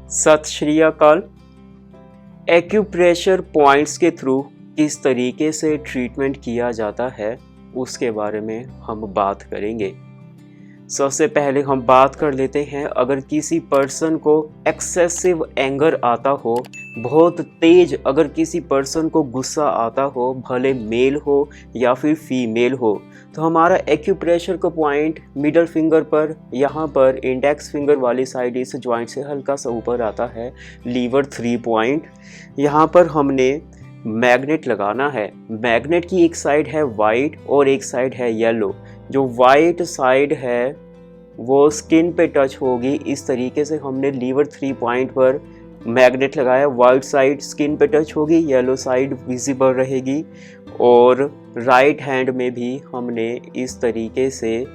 सत श्री अकाल। Acupressure points के थ्रू किस तरीके से ट्रीटमेंट किया जाता है उसके बारे में हम बात करेंगे। सबसे पहले हम बात कर लेते हैं, अगर किसी पर्सन को एक्सेसिव एंगर आता हो, बहुत तेज अगर किसी पर्सन को गुस्सा आता हो, भले मेल हो या फिर फीमेल हो, तो हमारा एक्यूप्रेशर का पॉइंट मिडल फिंगर पर, यहाँ पर इंडेक्स फिंगर वाली साइड इस जॉइंट से हल्का सा ऊपर आता है, लीवर 3 पॉइंट। यहाँ पर हमने मैग्नेट लगाना है। मैग्नेट की एक साइड है वाइट और एक साइड है येलो। जो वाइट साइड है वो स्किन पे टच होगी। इस तरीके से हमने लीवर 3 पॉइंट पर मैग्नेट लगाया। वाइट साइड स्किन पे टच होगी, येलो साइड विजिबल रहेगी। और राइट हैंड में भी हमने इस तरीके से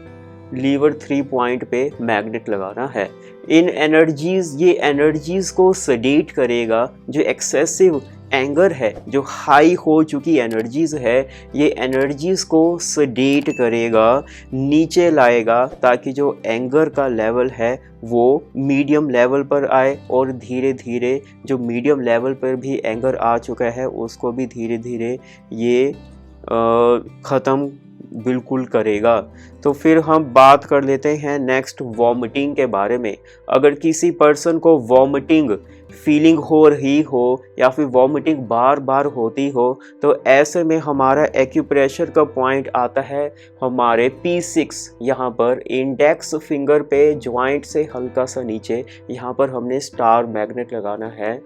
लीवर 3 पॉइंट पे मैग्नेट लगाना है। इन एनर्जीज, ये एनर्जीज को सडेट करेगा। जो एक्सेसिव एंगर है, जो हाई हो चुकी एनर्जीज है, ये एनर्जीज को सडेट करेगा, नीचे लाएगा, ताकि जो एंगर का लेवल है वो मीडियम लेवल पर आए। और धीरे धीरे जो मीडियम लेवल पर भी एंगर आ चुका है उसको भी धीरे धीरे ये ख़त्म बिल्कुल करेगा। तो फिर हम बात कर लेते हैं नेक्स्ट वॉमिटिंग के बारे में। अगर किसी पर्सन को वॉमिटिंग फीलिंग हो रही हो या फिर वॉमिटिंग बार बार होती हो, तो ऐसे में हमारा एक्यूप्रेशर का पॉइंट आता है हमारे P6, यहाँ पर इंडेक्स फिंगर पे जॉइंट से हल्का सा नीचे। यहाँ पर हमने स्टार मैग्नेट लगाना है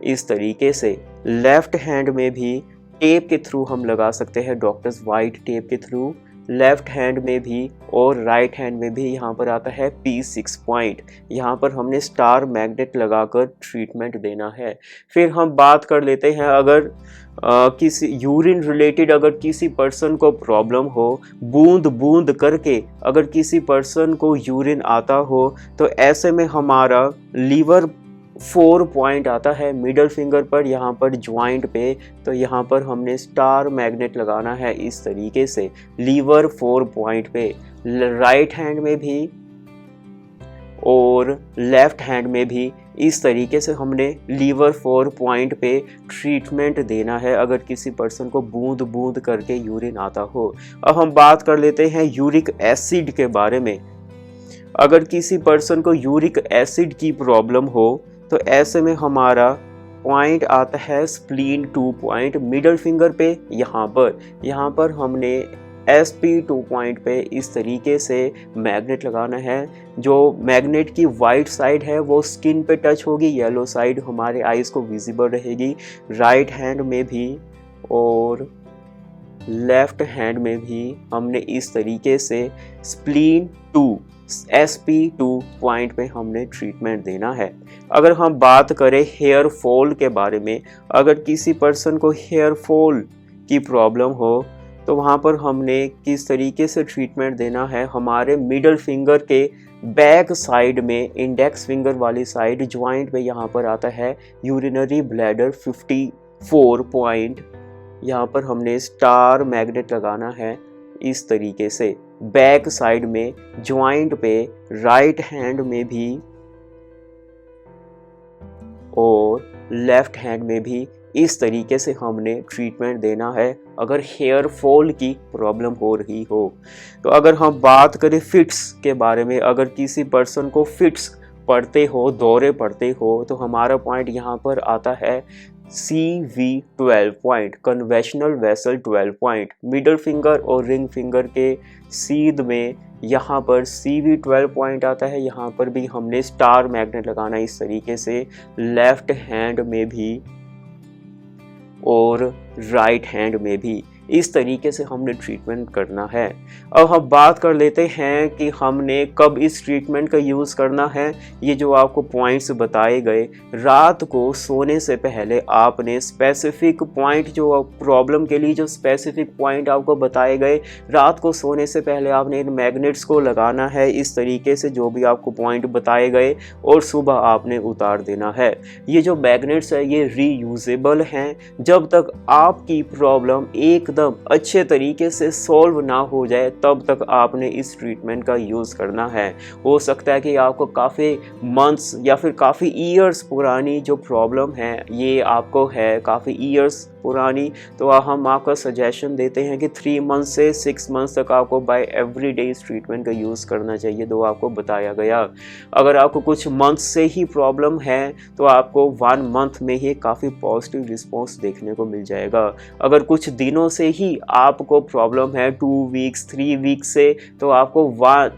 इस तरीके से। लेफ्ट हैंड में भी टेप के थ्रू हम लगा सकते हैं, डॉक्टर्स वाइट टेप के थ्रू, लेफ्ट हैंड में भी और राइट हैंड में भी। यहाँ पर आता है P6 पॉइंट। यहाँ पर हमने स्टार मैग्नेट लगाकर ट्रीटमेंट देना है। फिर हम बात कर लेते हैं, अगर किसी यूरिन रिलेटेड अगर किसी पर्सन को प्रॉब्लम हो, बूंद बूंद करके अगर किसी पर्सन को यूरिन आता हो, तो ऐसे में हमारा लीवर 4 पॉइंट आता है मिडल फिंगर पर, यहाँ पर ज्वाइंट पे। तो यहाँ पर हमने स्टार मैग्नेट लगाना है इस तरीके से लीवर 4 पॉइंट पे। राइट हैंड में भी और लेफ्ट हैंड में भी इस तरीके से हमने लीवर 4 पॉइंट पे ट्रीटमेंट देना है, अगर किसी पर्सन को बूंद बूंद करके यूरिन आता हो। अब हम बात कर लेते हैं यूरिक एसिड के बारे में। अगर किसी पर्सन को यूरिक एसिड की प्रॉब्लम हो, तो ऐसे में हमारा पॉइंट आता है स्प्लीन 2 पॉइंट मिडल फिंगर पे। यहाँ पर हमने SP2 पॉइंट पे इस तरीके से मैग्नेट लगाना है। जो मैग्नेट की वाइट साइड है वो स्किन पे टच होगी, येलो साइड हमारे आईज को विजिबल रहेगी। राइट हैंड में भी और लेफ्ट हैंड में भी हमने इस तरीके से स्प्लीन 2 SP2 पॉइंट पे हमने ट्रीटमेंट देना है। अगर हम बात करें हेयर फॉल के बारे में, अगर किसी पर्सन को हेयर फॉल की प्रॉब्लम हो, तो वहाँ पर हमने किस तरीके से ट्रीटमेंट देना है। हमारे मिडल फिंगर के बैक साइड में इंडेक्स फिंगर वाली साइड ज्वाइंट पे यहाँ पर आता है यूरिनरी ब्लैडर 54 पॉइंट। यहाँ पर हमने स्टार मैग्नेट लगाना है इस तरीके से बैक साइड में ज्वाइंट पे। राइट हैंड में भी और लेफ्ट हैंड में भी इस तरीके से हमने ट्रीटमेंट देना है अगर हेयर फॉल की प्रॉब्लम हो रही हो। तो अगर हम बात करें फिट्स के बारे में, अगर किसी पर्सन को फिट्स पड़ते हो, दौरे पड़ते हो, तो हमारा पॉइंट यहाँ पर आता है CV12 point, conventional vessel 12 point. Middle finger और रिंग फिंगर के सीध में यहाँ पर CV12 पॉइंट आता है। यहाँ पर भी हमने स्टार मैग्नेट लगाना इस तरीके से, लेफ्ट हैंड में भी और राइट हैंड में भी। इस तरीके से हमने ट्रीटमेंट करना है। अब हम बात कर लेते हैं कि हमने कब इस ट्रीटमेंट का यूज़ करना है। ये जो आपको पॉइंट्स बताए गए, रात को सोने से पहले आपने स्पेसिफिक पॉइंट, जो प्रॉब्लम के लिए जो स्पेसिफिक पॉइंट आपको बताए गए, रात को सोने से पहले आपने इन मैग्नेट्स को लगाना है इस तरीके से, जो भी आपको पॉइंट बताए गए, और सुबह आपने उतार देना है। ये जो मैग्नेट्स है ये रीयूजेबल हैं। जब तक आपकी प्रॉब्लम एकदम एकदम अच्छे तरीके से सॉल्व ना हो जाए तब तक आपने इस ट्रीटमेंट का यूज़ करना है। हो सकता है कि आपको काफ़ी मंथ्स या फिर काफ़ी ईयर्स पुरानी जो प्रॉब्लम है ये आपको है काफ़ी ईयर्स पुरानी, तो हम आपका सजेशन देते हैं कि 3 मंथ से 6 मंथ्स तक आपको बाय एवरी डे इस ट्रीटमेंट का यूज़ करना चाहिए जो आपको बताया गया। अगर आपको कुछ मंथ से ही प्रॉब्लम है तो आपको 1 मंथ में ही काफ़ी पॉजिटिव रिस्पॉन्स देखने को मिल जाएगा। अगर कुछ दिनों से ही आपको प्रॉब्लम है 2 वीक्स 3 वीक्स से, तो आपको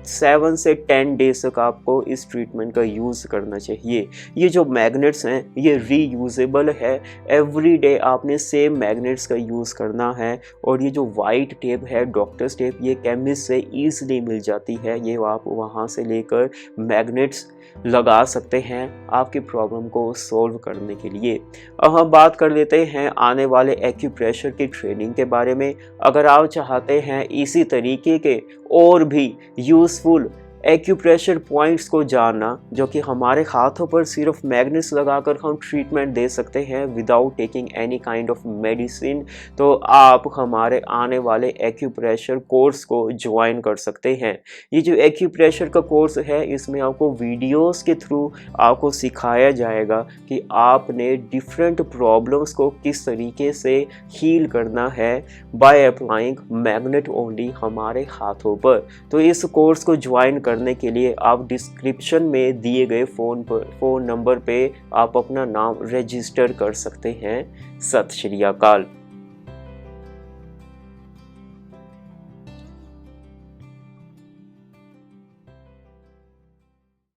7 से 10 डेज तक आपको इस ट्रीटमेंट का यूज़ करना चाहिए। ये जो मैग्नेट्स हैं ये रीयूजेबल है, एवरी डे आपने सेम मैग्नेट्स का यूज़ करना है। और ये जो वाइट टेप है डॉक्टर्स टेप, ये केमिस्ट से ईजिली मिल जाती है, ये आप वहाँ से लेकर मैग्नेट्स लगा सकते हैं आपकी प्रॉब्लम को सॉल्व करने के लिए। अब हम बात कर लेते हैं आने वाले एक्यूप्रेशर की ट्रेनिंग के बारे में। अगर आप चाहते हैं इसी तरीके के और भी यूज़फुल एक्यूप्रेशर पॉइंट्स को जानना जो कि हमारे हाथों पर सिर्फ मैग्नेट्स लगाकर हम ट्रीटमेंट दे सकते हैं without taking any kind of medicine, तो आप हमारे आने वाले एक्यूप्रेशर कोर्स को ज्वाइन कर सकते हैं। ये जो एक्यूप्रेशर का कोर्स है इसमें आपको वीडियोस के थ्रू आपको सिखाया जाएगा कि आपने डिफरेंट प्रॉब्लम्स को किस तरीके से हील करना है बाय अप्लाइंग मैग्नेट ओनली हमारे हाथों पर। तो इस कोर्स को ज्वाइन करने के लिए आप डिस्क्रिप्शन में दिए गए फ़ोन नंबर पे आप अपना नाम रजिस्टर कर सकते हैं। सत श्री अकाल।